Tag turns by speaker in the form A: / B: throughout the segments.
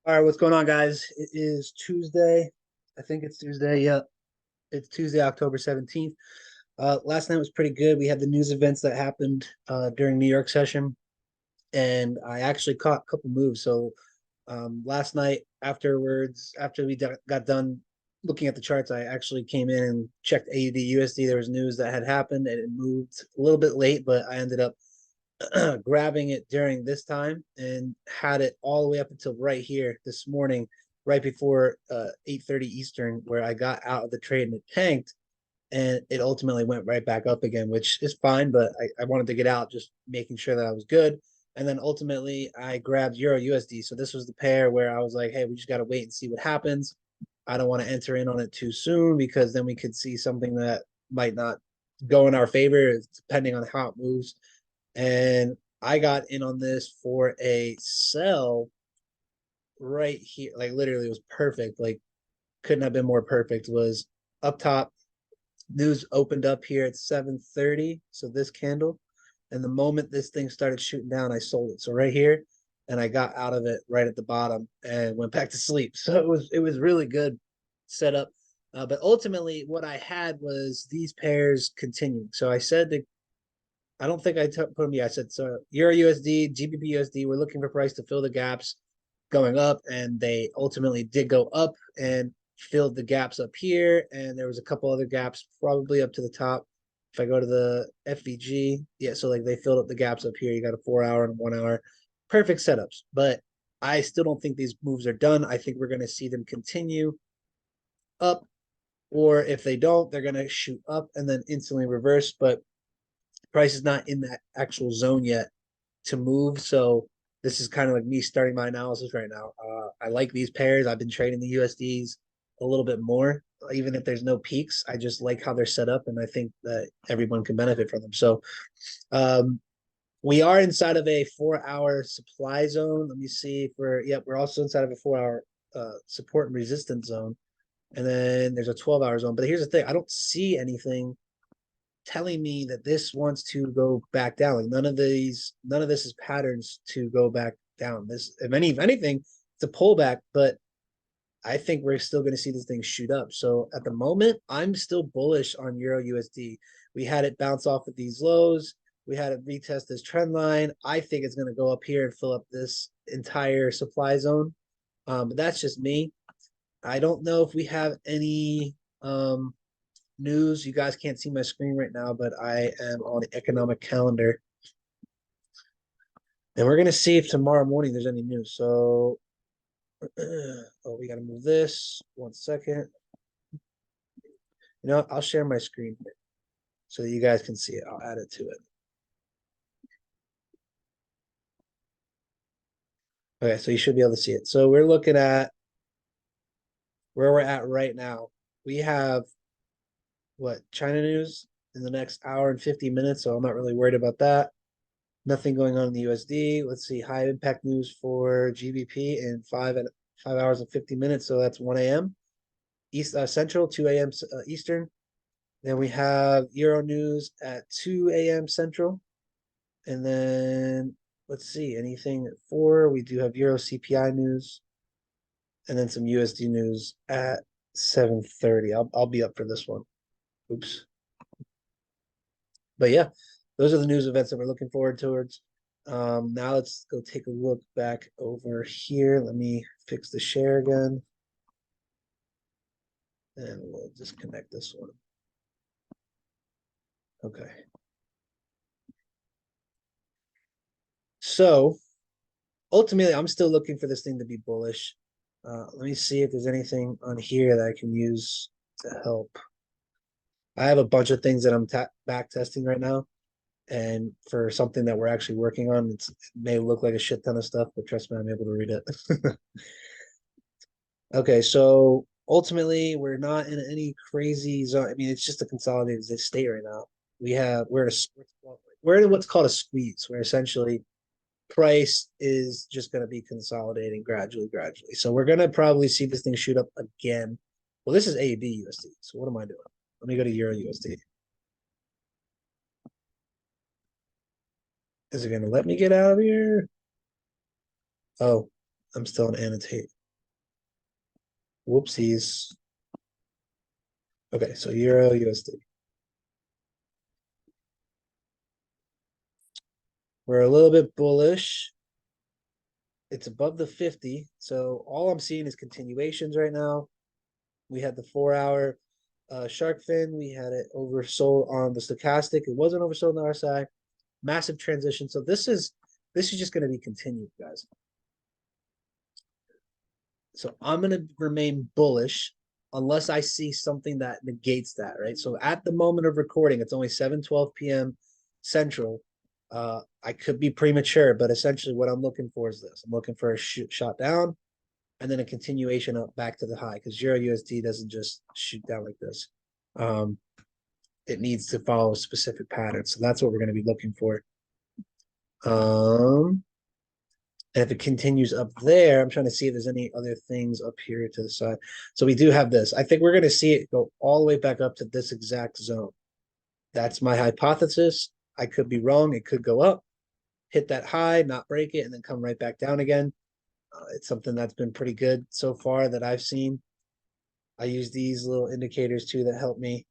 A: All right, what's going on, guys? It is Tuesday. I think it's Tuesday. Yep, it's Tuesday, October 17th. Last night was pretty good. We had the news events that happened during New York session, and I actually caught a couple moves. So last night, afterwards, after we got done looking at the charts, I actually came in and checked AUDUSD. There was news that had happened, and it moved a little bit late, but I ended up grabbing it during this time and had it all the way up until right here this morning, right before 8:30 Eastern, where I got out of the trade and it tanked, and it ultimately went right back up again, which is fine. But I wanted to get out, just making sure that I was good. And then ultimately, I grabbed Euro USD. So this was the pair where I was like, hey, we just got to wait and see what happens. I don't want to enter in on it too soon because then we could see something that might not go in our favor, depending on how it moves. And I got in on this for a sell right here. Like literally, it was perfect. Like couldn't have been more perfect. Was up top. News opened up here at 7:30. So this candle, and the moment this thing started shooting down, I sold it. So right here, and I got out of it right at the bottom and went back to sleep. So it was really good setup. But ultimately, what I had was these pairs continuing. So I said that I don't think put them. Yeah, I said so. Euro USD, GBPUSD. We're looking for price to fill the gaps going up, and they ultimately did go up and filled the gaps up here. And there was a couple other gaps, probably up to the top. If I go to the FVG, yeah, so like they filled up the gaps up here. You got a 4 hour and 1 hour, perfect setups. But I still don't think these moves are done. I think we're going to see them continue up, or if they don't, they're going to shoot up and then instantly reverse. But price is not in that actual zone yet to move. So this is kind of like me starting my analysis right now. I like these pairs. I've been trading the USDs a little bit more, even if there's no peaks. I just like how they're set up, and I think that everyone can benefit from them. So um, we are inside of a 4 hour supply zone. Let me see if yep, we're also inside of a 4 hour support and resistance zone. And then there's a 12 hour zone. But here's the thing, I don't see anything telling me that this wants to go back down. Like none of this is patterns to go back down. This, if anything, it's a pullback, but I think we're still going to see this thing shoot up. So at the moment, I'm still bullish on Euro USD. We had it bounce off of these lows. We had it retest this trend line. I think it's going to go up here and fill up this entire supply zone. But that's just me. I don't know if we have any news. You guys can't see my screen right now, but I am on the economic calendar. And we're going to see if tomorrow morning there's any news. So, oh, we got to move this. 1 second. You know what? I'll share my screen here so that you guys can see it. I'll add it to it. Okay, so you should be able to see it. So we're looking at where we're at right now. We have what, China news in the next hour and 50 minutes. So I'm not really worried about that. Nothing going on in the USD. Let's see, high impact news for GBP in 5 hours and 50 minutes. So that's 1 a.m. East Central, 2 a.m. Eastern. Then we have Euro news at 2 a.m. Central. And then let's see, anything at 4. We do have Euro CPI news, and then some USD news at 7:30. I'll be up for this one. Oops. But yeah, those are the news events that we're looking forward towards. Now let's go take a look back over here. Let me fix the share again. And we'll disconnect this one. Okay. So ultimately, I'm still looking for this thing to be bullish. Let me see if there's anything on here that I can use to help. I have a bunch of things that I'm back testing right now. And for something that we're actually working on, it may look like a shit ton of stuff, but trust me, I'm able to read it. Okay, so ultimately, we're not in any crazy zone. I mean, it's just a consolidated state right now. We're in what's called a squeeze, where essentially price is just going to be consolidating gradually. So we're going to probably see this thing shoot up again. Well, this is AUD USD. So what am I doing? Let me go to Euro USD. Is it going to let me get out of here? Oh, I'm still on annotate. Whoopsies. Okay, so Euro USD. We're a little bit bullish. It's above the 50. So all I'm seeing is continuations right now. We had the 4 hour shark fin. We had it oversold on the stochastic. It wasn't oversold on the RSI. Massive transition. So this is just going to be continued, guys. So I'm going to remain bullish unless I see something that negates that, right? So at the moment of recording, it's only 7:12 p.m. Central. I could be premature, but essentially what I'm looking for is this. I'm looking for a shot down and then a continuation up back to the high because Euro USD doesn't just shoot down like this. It needs to follow a specific pattern. So that's what we're going to be looking for. And if it continues up there, I'm trying to see if there's any other things up here to the side. So we do have this. I think we're going to see it go all the way back up to this exact zone. That's my hypothesis. I could be wrong. It could go up, hit that high, not break it, and then come right back down again. It's something that's been pretty good so far that I've seen. I use these little indicators too that help me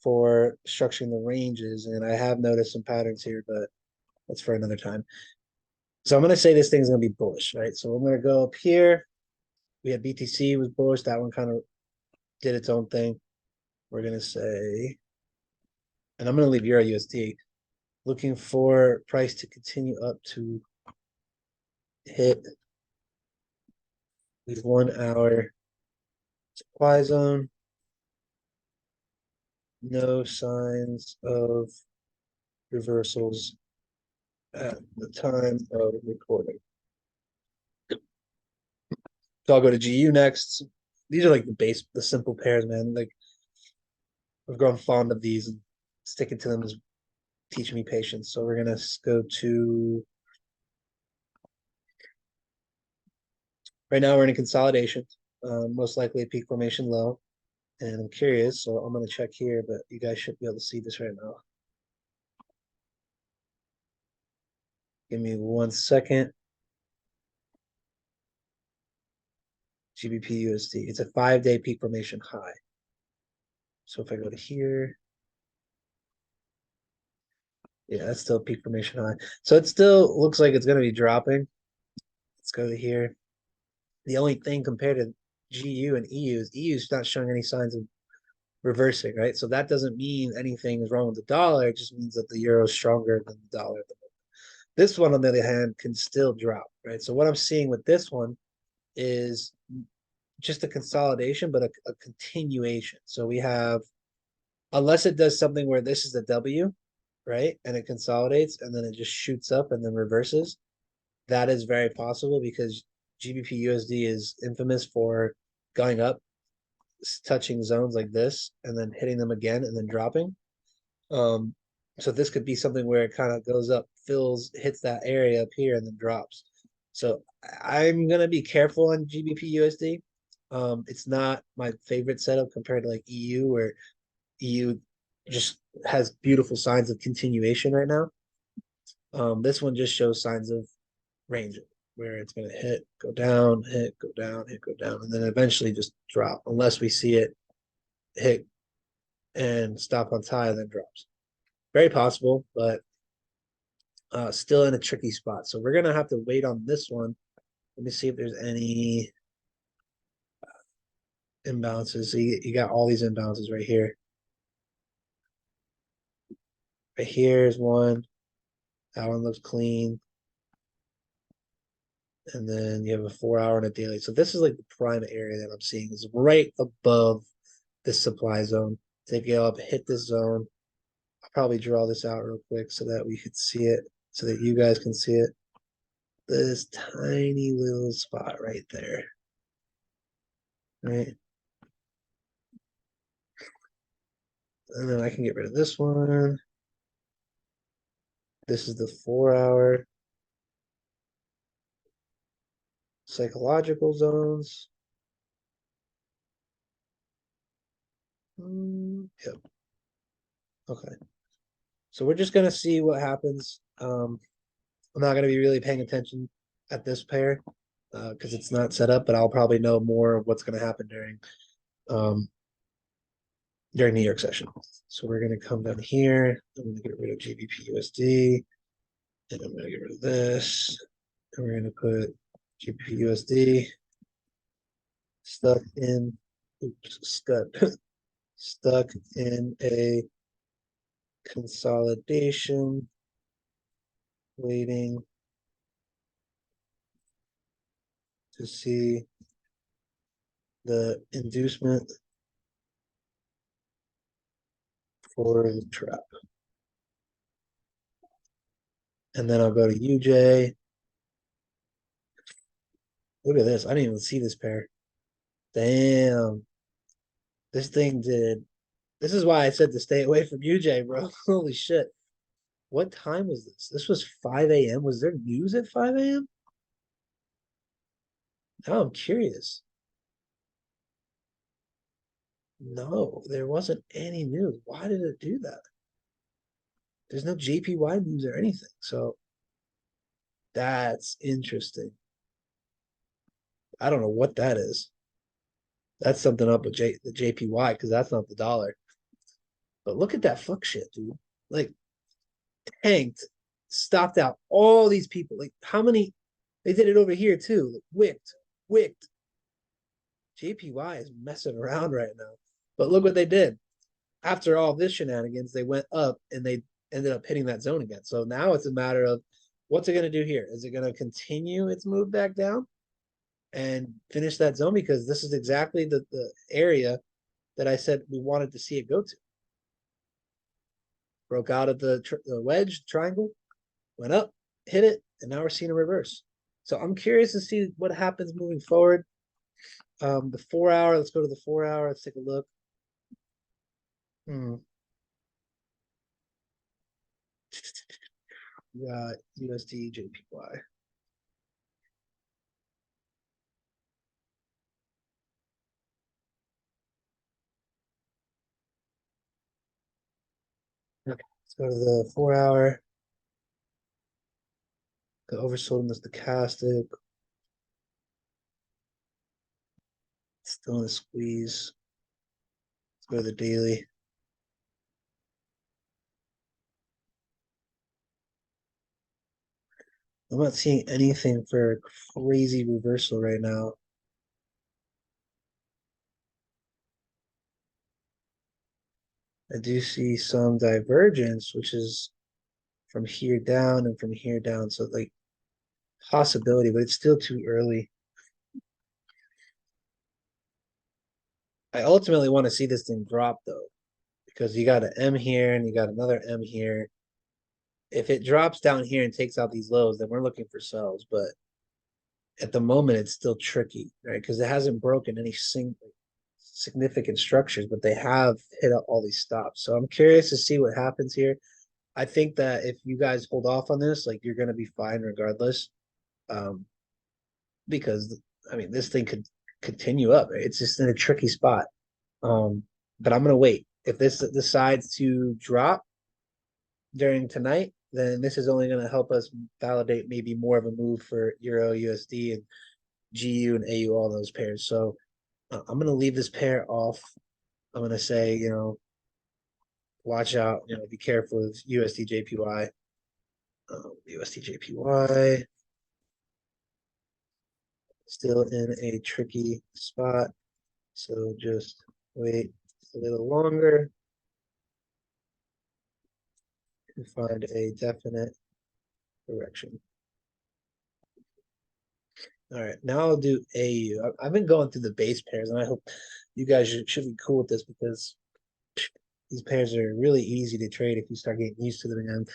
A: for structuring the ranges, and I have noticed some patterns here, but that's for another time. So I'm going to say this thing's going to be bullish, right? So I'm going to go up here. We had BTC was bullish. That one kind of did its own thing. We're going to say, and I'm going to leave Euro USD, looking for price to continue up to hit the 1 hour supply zone. No signs of reversals at the time of recording. So I'll go to GU next. These are like the simple pairs, man. Like I've grown fond of these and sticking to them is teaching me patience. So we're gonna go to right now we're in a consolidation, most likely a peak formation low. And I'm curious, so I'm gonna check here, but you guys should be able to see this right now. Give me 1 second. GBPUSD. It's a 5-day peak formation high. So if I go to here, yeah, that's still peak formation high. So it still looks like it's going to be dropping. Let's go to here. The only thing compared to GU and EU is EU is not showing any signs of reversing, right? So that doesn't mean anything is wrong with the dollar. It just means that the euro is stronger than the dollar at the moment. This one, on the other hand, can still drop, right? So what I'm seeing with this one is just a consolidation, but a continuation. So we have, unless it does something where this is the W, right? And it consolidates and then it just shoots up and then reverses. That is very possible because GBPUSD is infamous for going up, touching zones like this, and then hitting them again and then dropping. So this could be something where it kind of goes up, hits that area up here, and then drops. So I'm gonna be careful on GBPUSD. It's not my favorite setup compared to like EU, where EU just has beautiful signs of continuation right now. This one just shows signs of range where it's going to hit, go down, hit, go down, hit, go down, and then eventually just drop unless we see it hit and stop on tie and then drops. Very possible, but still in a tricky spot. So we're going to have to wait on this one. Let me see if there's any imbalances. So you got all these imbalances right here. Right here is one. That one looks clean. And then you have a 4 hour and a daily. So this is like the prime area that I'm seeing is right above this supply zone. So if you go up, hit this zone, I'll probably draw this out real quick so that we could see it, so that you guys can see it. This tiny little spot right there. Right. And then I can get rid of this one. This is the 4 hour psychological zones. Yep. Okay. So we're just gonna see what happens. I'm not gonna be really paying attention at this pair. because it's not set up, but I'll probably know more of what's going to happen um, during New York session. So we're going to come down here. I'm going to get rid of GBPUSD, and I'm going to get rid of this. And we're going to put GBPUSD stuck in, stuck in a consolidation, waiting to see the inducement for the trap. And then I'll go to UJ. Look at this. I didn't even see this pair. Damn. This thing did. This is why I said to stay away from UJ, bro. Holy shit. What time was this? This was 5 a.m. Was there news at 5 a.m.? Now I'm curious. No, there wasn't any news. Why did it do that? There's no JPY news or anything. So that's interesting. I don't know what that is. That's something up with the JPY because that's not the dollar. But look at that fuck shit, dude. Like tanked, stopped out all these people. Like how many? They did it over here too. Like, wicked. JPY is messing around right now. But look what they did. After all this shenanigans, they went up and they ended up hitting that zone again. So now it's a matter of what's it going to do here? Is it going to continue its move back down and finish that zone? Because this is exactly the area that I said we wanted to see it go to. Broke out of the wedge triangle, went up, hit it, and now we're seeing a reverse. So I'm curious to see what happens moving forward. The 4 hour, let's go to the 4 hour. Let's take a look. We got USD JPY. Okay, let's go to the 4 hour. The oversold in the stochastic. Still in a squeeze. Let's go to the daily. I'm not seeing anything for a crazy reversal right now. I do see some divergence, which is from here down and from here down. So like possibility, but it's still too early. I ultimately want to see this thing drop though, because you got an M here and you got another M here. If it drops down here and takes out these lows, then we're looking for sells. But at the moment, it's still tricky, right? Because it hasn't broken any significant structures, but they have hit up all these stops. So I'm curious to see what happens here. I think that if you guys hold off on this, like you're going to be fine regardless, because I mean this thing could continue up. Right? It's just in a tricky spot. But I'm going to wait. If this decides to drop during tonight, then this is only going to help us validate maybe more of a move for Euro USD and GU and AU, all those pairs. So I'm going to leave this pair off. I'm going to say, watch out, be careful with USD JPY. USD JPY still in a tricky spot. So just wait a little longer to find a definite direction. All right, now I'll do AU. I've been going through the base pairs, and I hope you guys should be cool with this because these pairs are really easy to trade if you start getting used to them. And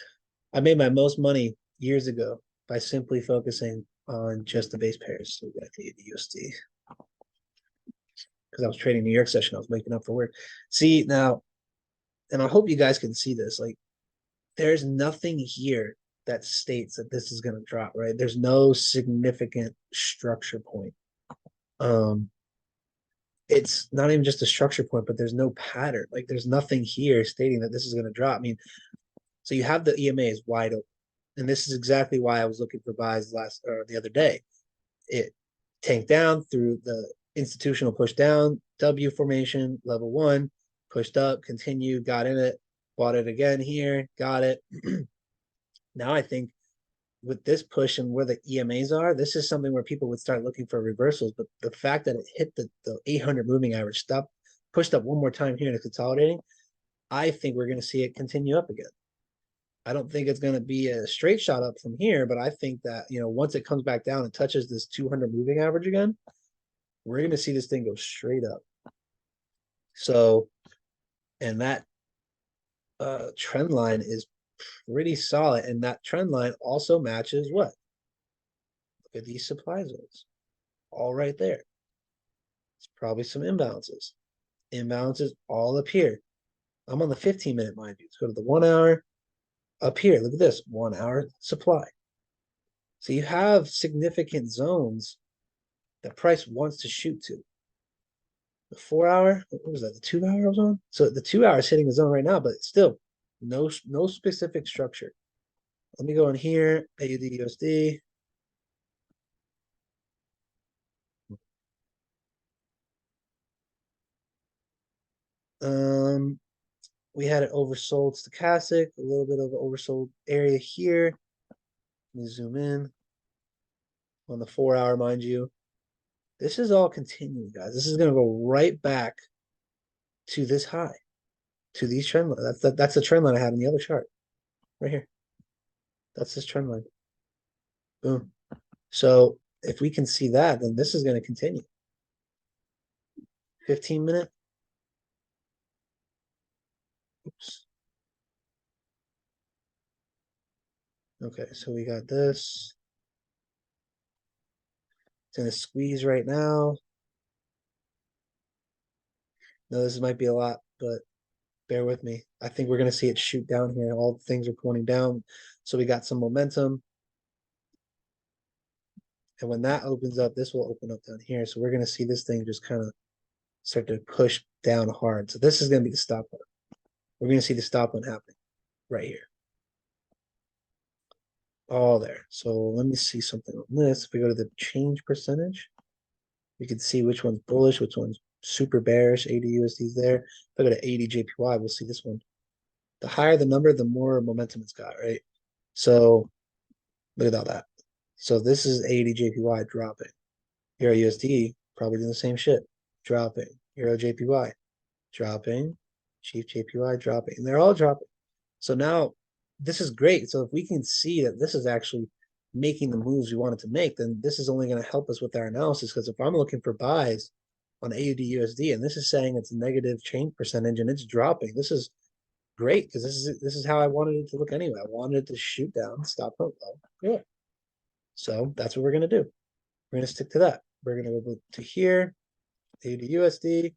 A: I made my most money years ago by simply focusing on just the base pairs. So we got the USD because I was trading New York session. I was making up for work. See now, and I hope you guys can see this. Like, there's nothing here that states that this is going to drop. Right? There's no significant structure point. It's not even just a structure point, but there's no pattern. Like, there's nothing here stating that this is going to drop. I mean, so you have the EMA is wide open. And this is exactly why I was looking for buys the other day. tanked down through the institutional push down, W formation, level 1, pushed up, continued, got in it, bought it again here, got it. Now I think with this push and where the EMAs are, this is something where people would start looking for reversals. But the fact that it hit the 800 moving average, stopped, pushed up one more time here and consolidating, I think we're going to see it continue up again. I don't think it's going to be a straight shot up from here, but I think that, once it comes back down and touches this 200 moving average again, we're going to see this thing go straight up. So, and that trend line is pretty solid. And that trend line also matches what? Look at these supply zones, all right there. It's probably some imbalances. Imbalances all up here. I'm on the 15-minute, mind you. Let's go to the 1 hour. Up here, look at this, 1 hour supply. So you have significant zones that price wants to shoot to. The 4 hour, what was that? The 2 hour I was on? So the 2 hour is hitting the zone right now, but still no specific structure. Let me go in here, AUDUSD. We had it oversold stochastic, a little bit of an oversold area here. Let me zoom in on the 4 hour, mind you. This is all continuing, guys. This is going to go right back to this high, to these trend lines. That's the trend line I had in the other chart, right here. That's this trend line. Boom. So if we can see that, then this is going to continue. 15-minute. Oops. Okay, so we got this. It's in a squeeze right now. No, this might be a lot, but bear with me. I think we're going to see it shoot down here. All the things are pointing down. So we got some momentum. And when that opens up, this will open up down here. So we're going to see this thing just kind of start to push down hard. So this is going to be the stop one. We're going to see the stop one happening right here. All there. So let me see something on this. If we go to the change percentage, we can see which one's bullish, which one's super bearish. AUDUSD's there. If I go to AUDJPY, we'll see this one. The higher the number, the more momentum it's got, right? So look at all that. So this is AUDJPY dropping. EURAUD probably doing the same shit. Dropping. EUROJPY dropping. Chief JPY dropping. And they're all dropping. So now this is great. So if we can see that this is actually making the moves we wanted to make, then this is only going to help us with our analysis. Because if I'm looking for buys on AUDUSD and this is saying it's a negative change percentage and it's dropping, this is great because this is how I wanted it to look anyway. I wanted it to shoot down, stop up low. Yeah. So that's what we're going to do. We're going to stick to that. We're going to go to here, AUDUSD,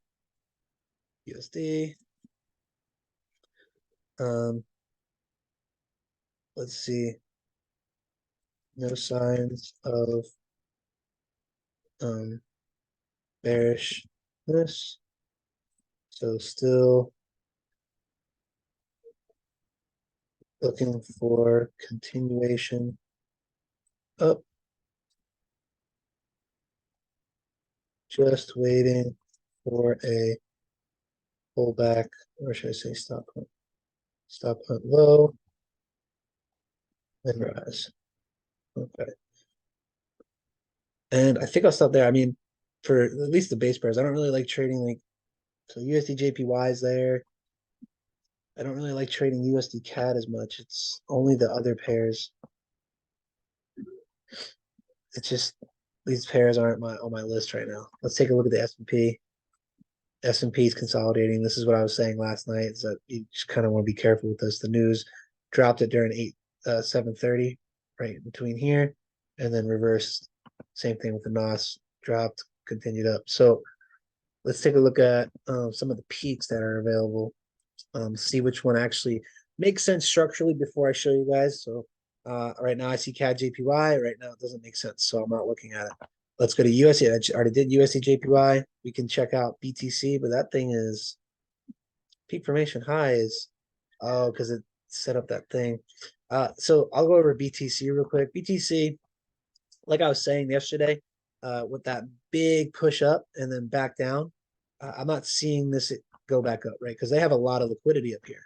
A: USD. Let's see. No signs of bearishness. So still looking for continuation up. Just waiting for a pullback, or should I say stop hunt? Stop hunt low and rise. Okay. And I think I'll stop there. I mean, for at least the base pairs, I don't really like trading like, so USDJPY is there. I don't really like trading USDCAD as much. It's only the other pairs. It's just these pairs aren't on my list right now. Let's take a look at the S&P. S&P is consolidating. This is what I was saying last night, is that you just kind of want to be careful with this. The news dropped it during 7:30, right in between here, and then reversed. Same thing with the NOS, dropped, continued up. So let's take a look at some of the peaks that are available. See which one actually makes sense structurally before I show you guys. So right now I see CAD JPY. Right now it doesn't make sense, so I'm not looking at it. Let's go to USD. I already did USD JPY. We can check out BTC, but that thing is peak formation high is, oh, because it set up that thing. So I'll go over BTC real quick. BTC, like I was saying yesterday, with that big push up and then back down, I'm not seeing this go back up, right? Because they have a lot of liquidity up here.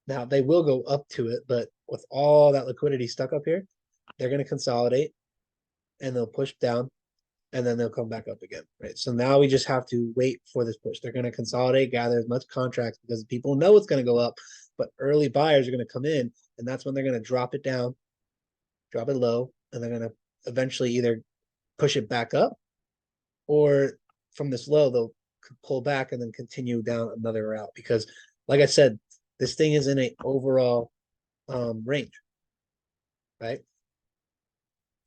A: Now they will go up to it, but with all that liquidity stuck up here, they're going to consolidate and they'll push down and then they'll come back up again, right? So now we just have to wait for this push. They're going to consolidate, gather as much contracts because people know it's going to go up, but early buyers are going to come in, and that's when they're going to drop it down, drop it low, and they're going to eventually either push it back up or from this low, they'll pull back and then continue down another route because, like I said, this thing is in a overall range, right?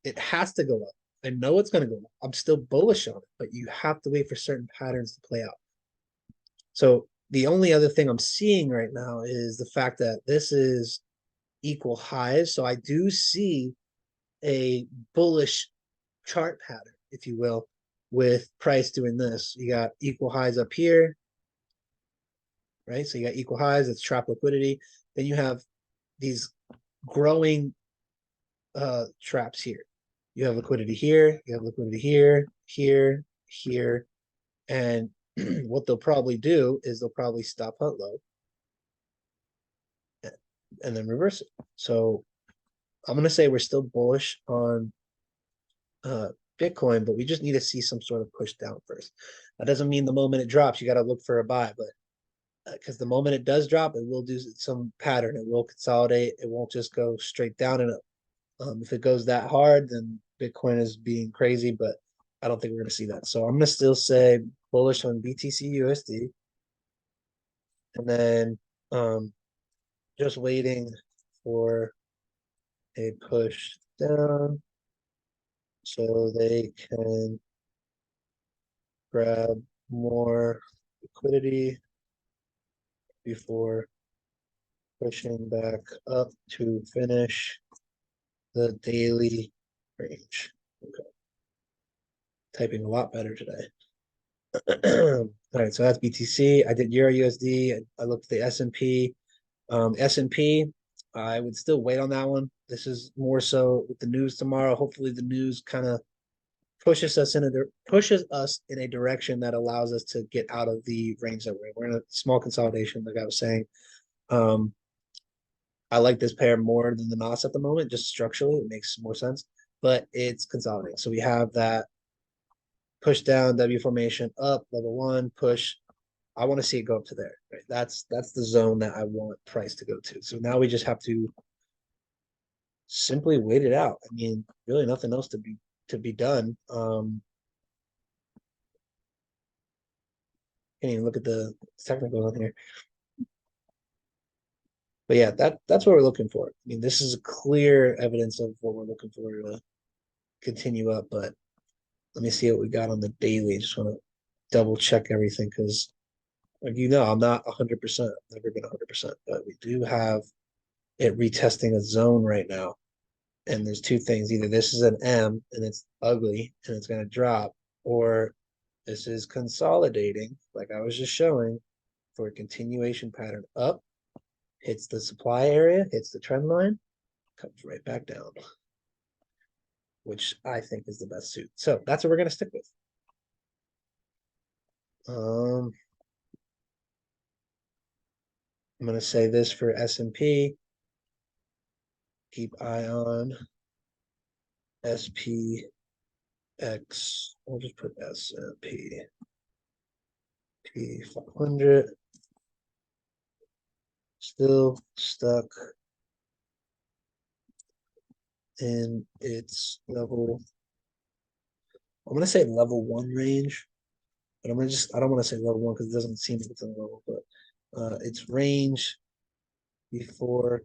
A: It has to go up. I know it's going to go up. I'm still bullish on it, but you have to wait for certain patterns to play out. So the only other thing I'm seeing right now is the fact that this is equal highs. So I do see a bullish chart pattern, if you will, with price doing this. You got equal highs up here, right? So you got equal highs, it's trap liquidity. Then you have these growing traps here. You have liquidity here, you have liquidity here, here, here, and what they'll probably do is they'll probably stop hunt low and then reverse it. So I'm going to say we're still bullish on Bitcoin, but we just need to see some sort of push down first. That doesn't mean the moment it drops, you got to look for a buy, but because the moment it does drop, it will do some pattern. It will consolidate. It won't just go straight down and up. If it goes that hard, then Bitcoin is being crazy, but I don't think we're going to see that. So I'm going to still say bullish on BTC USD. And then just waiting for a push down so they can grab more liquidity before pushing back up to finish the daily range. Okay. Typing a lot better today. All right, so that's BTC. I did Euro USD. I looked at the S&P. S&P, I would still wait on that one. This is more so with the news tomorrow. Hopefully the news kind of pushes us in a direction that allows us to get out of the range that we're in. We're in a small consolidation, like I was saying. I like this pair more than the NOS at the moment, just structurally, it makes more sense, but it's consolidating. So we have that push down, W formation, up, level one, push. I want to see it go up to there. Right? That's the zone that I want price to go to. So now we just have to simply wait it out. I mean, really nothing else to be done. Can't even look at the technical on here. But yeah, that's what we're looking for. I mean, this is clear evidence of what we're looking for to continue up. But let me see what we got on the daily. Just want to double check everything because, like, I'm not 100%. I've never been 100%, but we do have it retesting a zone right now. And there's two things. Either this is an M and it's ugly and it's going to drop, or this is consolidating, like I was just showing, for a continuation pattern up, hits the supply area, hits the trend line, comes right back down, which I think is the best suit. So that's what we're going to stick with. I'm going to say this for S&P. Keep eye on SPX. I'll just put S&P P500. Still stuck in its level. I'm going to say level one range, but I don't want to say level one because it doesn't seem like it's a level, but its range before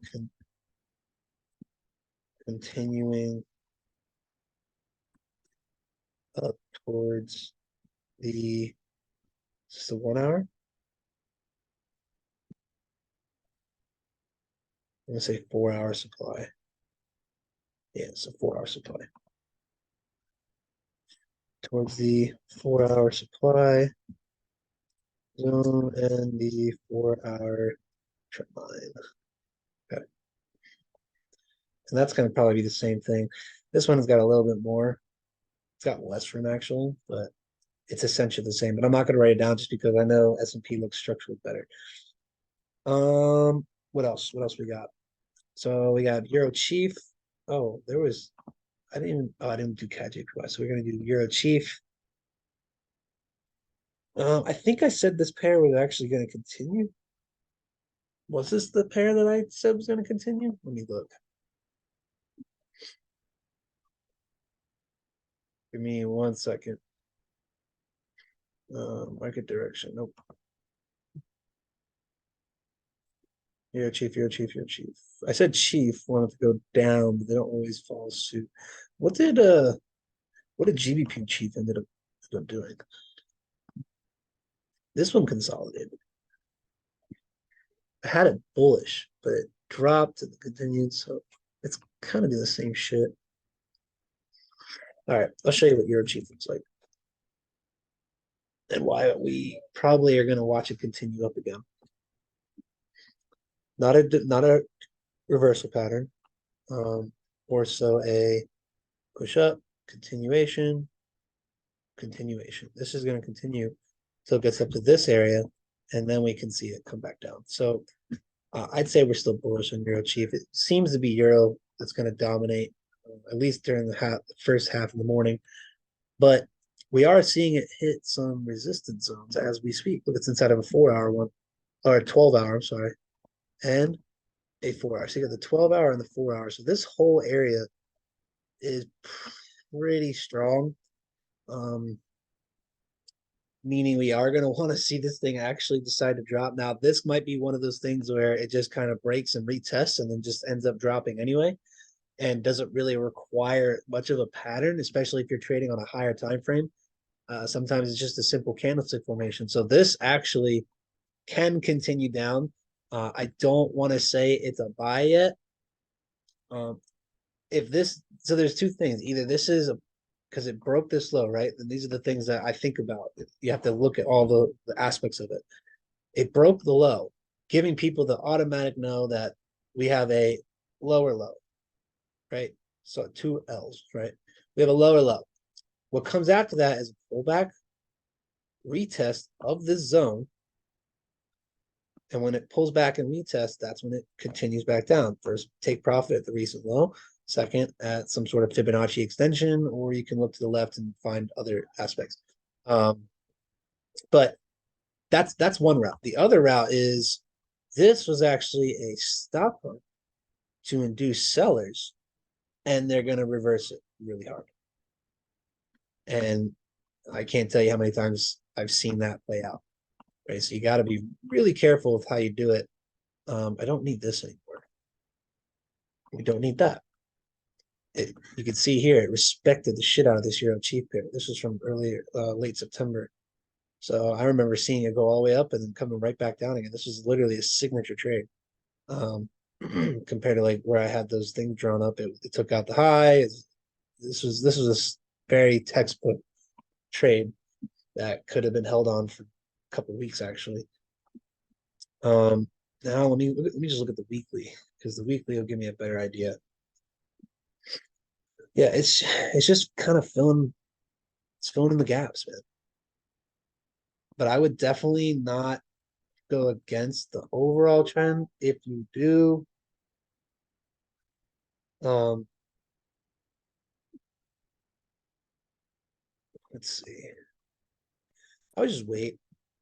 A: continuing up towards the 1 hour. I'm going to say 4 hour supply. Yeah, it's a 4 hour supply. Towards the 4 hour supply zone and the 4 hour trend line. Okay. And that's going to probably be the same thing. This one's got a little bit more. It's got less room actually, but it's essentially the same. But I'm not going to write it down just because I know S&P looks structurally better. What else? What else we got? So we got Euro Chief. Oh, there was I didn't do CAD JPY, so we're gonna do Euro Chief. I think I said this pair was actually gonna continue. Was this the pair that I said was gonna continue? Let me look. Give me 1 second. Market direction. Nope. Euro Chief, Euro Chief, Euro Chief. I said Chief wanted to go down, but they don't always follow suit. What did GBP Chief ended up doing? This one consolidated. I had it bullish, but it dropped and continued, so it's kind of the same shit. All right, I'll show you what Euro Chief looks like and why we probably are going to watch it continue up again. Not a reversal pattern, or so a push up, continuation. This is going to continue till it gets up to this area, and then we can see it come back down. So I'd say we're still bullish on Euro Chief. It seems to be Euro that's going to dominate, at least during the first half of the morning. But we are seeing it hit some resistance zones as we speak. Look, it's inside of a 4-hour one, or a 12-hour, sorry, and a 4-hour. So you got the 12-hour and the 4-hour. So this whole area is pretty strong. Meaning we are going to want to see this thing actually decide to drop. Now, this might be one of those things where it just kind of breaks and retests and then just ends up dropping anyway, and doesn't really require much of a pattern, especially if you're trading on a higher time frame. Sometimes it's just a simple candlestick formation. So this actually can continue down. I don't want to say it's a buy yet. So there's two things. Either this is because it broke this low, right? And these are the things that I think about. You have to look at all the aspects of it. It broke the low, giving people the automatic know that we have a lower low, right? So 2 L's, right? We have a lower low. What comes after that is a pullback, retest of this zone. And when it pulls back and retests, that's when it continues back down. First, take profit at the recent low. Second, at some sort of Fibonacci extension, or you can look to the left and find other aspects. But that's one route. The other route is this was actually a stop hunt to induce sellers, and they're going to reverse it really hard. And I can't tell you how many times I've seen that play out. Right, so you got to be really careful with how you do it. I don't need this anymore. We don't need that. You can see here it respected the shit out of this Euro Chief pair. This was from late September. So I remember seeing it go all the way up and then coming right back down again. This was literally a signature trade. Compared to like where I had those things drawn up, it took out the high. This was a very textbook trade that could have been held on for a couple of weeks actually. Now let me just look at the weekly, because the weekly will give me a better idea. Yeah, it's just kind of filling in the gaps, man. But I would definitely not go against the overall trend. If you do, let's see. I would just wait.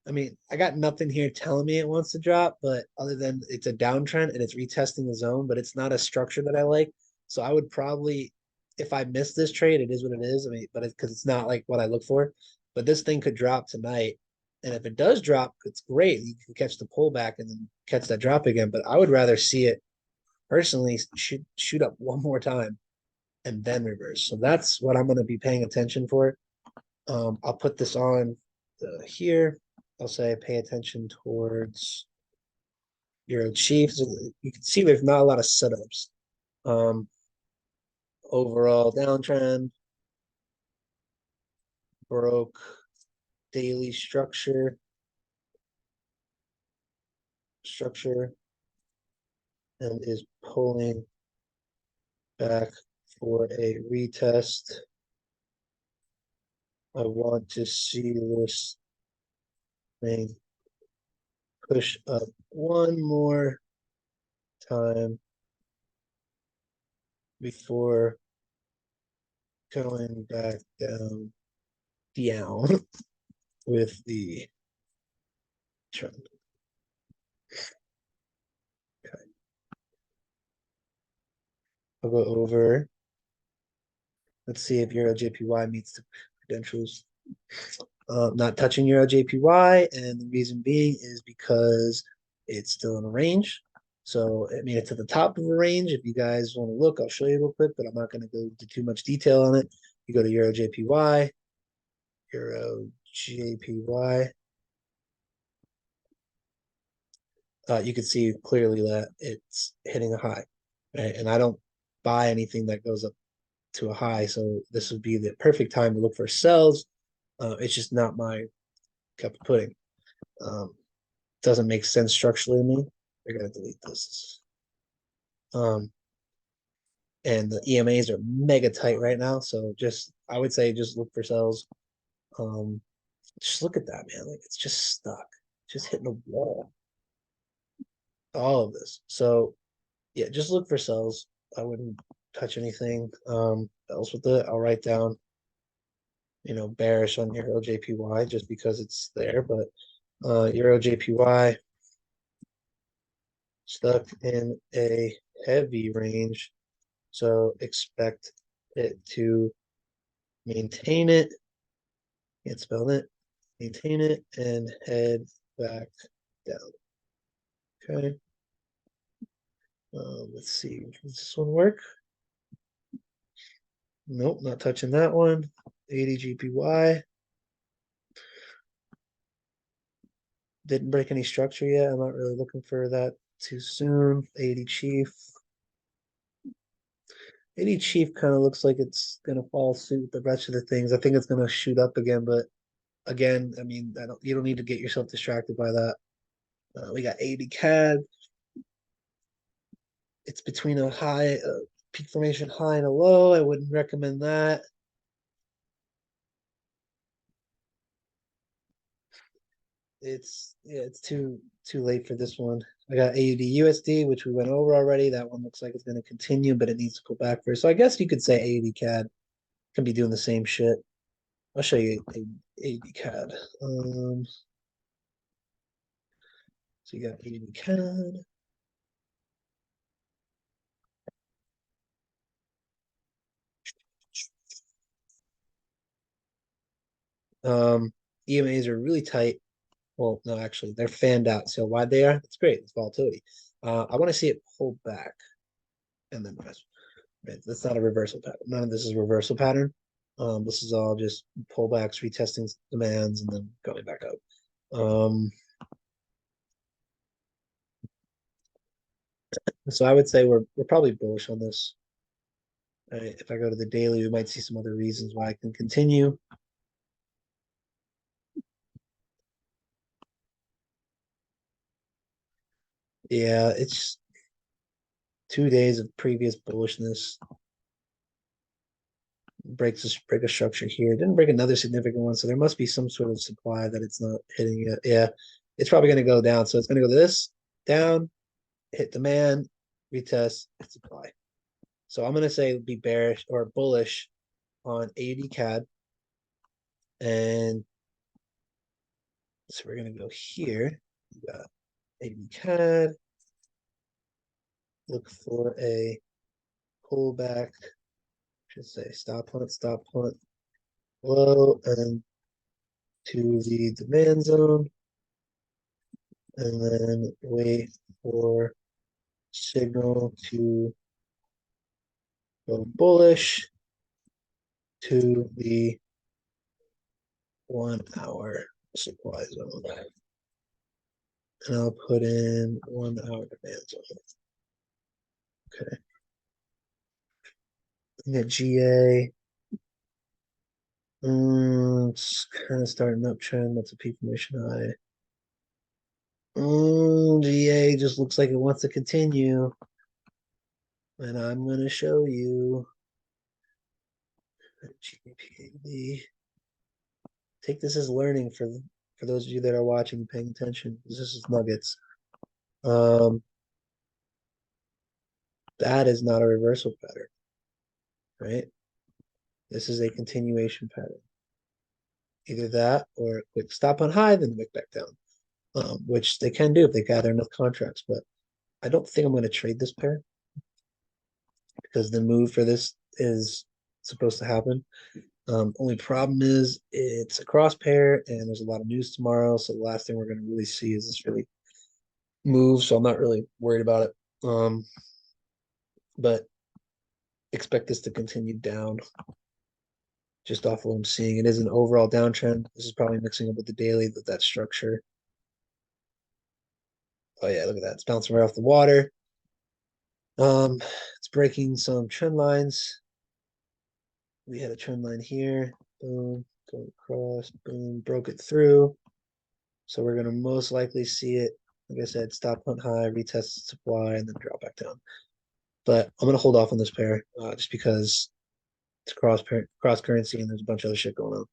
A: I mean, I got nothing here telling me it wants to drop, but other than it's a downtrend and it's retesting the zone, but it's not a structure that I like. So I would probably, if I miss this trade, it is what it is. I mean, but because it's not like what I look for. But this thing could drop tonight, and if it does drop, it's great. You can catch the pullback and then catch that drop again. But I would rather see it personally shoot up one more time and then reverse. So that's what I'm going to be paying attention for. I'll put this on here. I'll say pay attention towards Euro Chiefs. You can see there's not a lot of setups. Overall downtrend, broke daily structure, and is pulling back for a retest I want to see this thing push up one more time before going back down with the trend. Okay. I'll go over. Let's see if EURAUD meets the credentials. Not touching EURAUD, and the reason being is because it's still in a range. So I mean, it's at the top of a range. If you guys want to look, I'll show you real quick, but I'm not going to go into too much detail on it. You go to EURAUD, EURAUD. You can see clearly that it's hitting a high, right? And I don't buy anything that goes up to a high, so this would be the perfect time to look for sells. It's just not my cup of pudding. Doesn't make sense structurally to me. I gotta delete this. And the EMAs are mega tight right now, so I would say just look for sells. Just look at that, man. Like it's just stuck, just hitting a wall. All of this. So yeah, just look for sells. I wouldn't touch anything else with it. I'll write down, bearish on EURAUD just because it's there, but EURAUD stuck in a heavy range. So expect it to maintain it. Can't spell it. Maintain it and head back down. Okay. Let's see. Does this one work? Nope, not touching that one. AUDCHF. Didn't break any structure yet. I'm not really looking for that too soon. AUDCHF. AUDCHF kind of looks like it's gonna fall suit with the rest of the things. I think it's gonna shoot up again, but again, I mean, you don't need to get yourself distracted by that. We got AUDCAD. It's between a high, peak formation high and a low. I wouldn't recommend that. It's too late for this one. I got AUDUSD, which we went over already. That one looks like it's going to continue, but it needs to go back first. So I guess you could say AUDCAD can be doing the same shit. I'll show you AUDCAD. So you got AUDCAD. EMAs are really tight. Well, no, actually, they're fanned out. So why they are? It's great. It's volatility. I want to see it pull back and then rise. Right? That's not a reversal pattern. None of this is a reversal pattern. This is all just pullbacks, retesting demands, and then going back up. So I would say we're probably bullish on this. Right? If I go to the daily, we might see some other reasons why I can continue. Yeah, it's 2 days of previous bullishness. Break a structure here. Didn't break another significant one, so there must be some sort of supply that it's not hitting yet. Yeah, it's probably going to go down. So it's going to go this down, hit demand, retest, hit supply. So I'm going to say be bearish or bullish on AUDCAD. And so we're going to go here. We got AUDCAD. Look for a pullback. Should say stop hunt, low and to the demand zone. And then wait for signal to go bullish to the 1 hour supply zone. And I'll put in 1 hour demand zone. Okay. And at GA, it's kind of starting uptrend. That's a peak formation high. GA just looks like it wants to continue. And I'm going to show you GBPUSD. take this as learning for those of you that are watching and paying attention. This is nuggets. That is not a reversal pattern, right? This is a continuation pattern. Either that or a quick stop on high, then wick back down, which they can do if they gather enough contracts. But I don't think I'm going to trade this pair because the move for this is supposed to happen. Only problem is it's a cross pair and there's a lot of news tomorrow. So the last thing we're going to really see is this really move. So I'm not really worried about it. But expect this to continue down just off what I'm seeing. It is an overall downtrend. This is probably mixing up with the daily, with that structure. Oh yeah, look at that. It's bouncing right off the water. It's breaking some trend lines. We had a trend line here. Boom, go across, boom, broke it through. So we're gonna most likely see it, like I said, stop hunt high, retest supply, and then drop back down. But I'm gonna hold off on this pair just because it's cross currency and there's a bunch of other shit going on.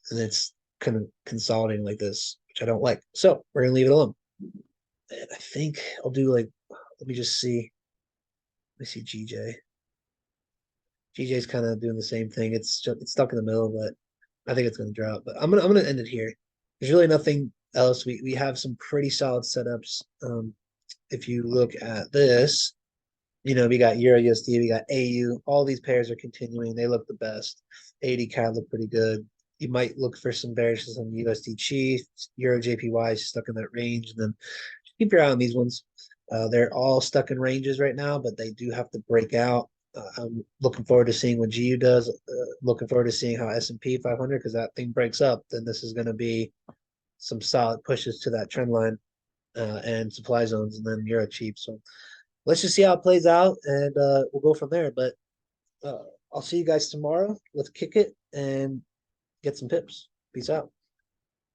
A: And it's kind of consolidating like this, which I don't like. So we're gonna leave it alone. And I think I'll do like, let me just see. Let me see GJ. GJ's kind of doing the same thing. It's stuck in the middle, but I think it's going to drop. But I'm gonna end it here. There's really nothing else. We have some pretty solid setups. If you look at this, we got Euro USD, we got AU. All these pairs are continuing. They look the best. AUDCAD look pretty good. You might look for some bearishes on USDCAD, Euro JPY is stuck in that range, and then keep your eye on these ones. They're all stuck in ranges right now, but they do have to break out. I'm looking forward to seeing what GU does. Looking forward to seeing how S&P 500, because that thing breaks up, then this is going to be some solid pushes to that trend line and supply zones, and then Euro cheap. So let's just see how it plays out, and we'll go from there. But I'll see you guys tomorrow. Let's kick it and get some pips. Peace out.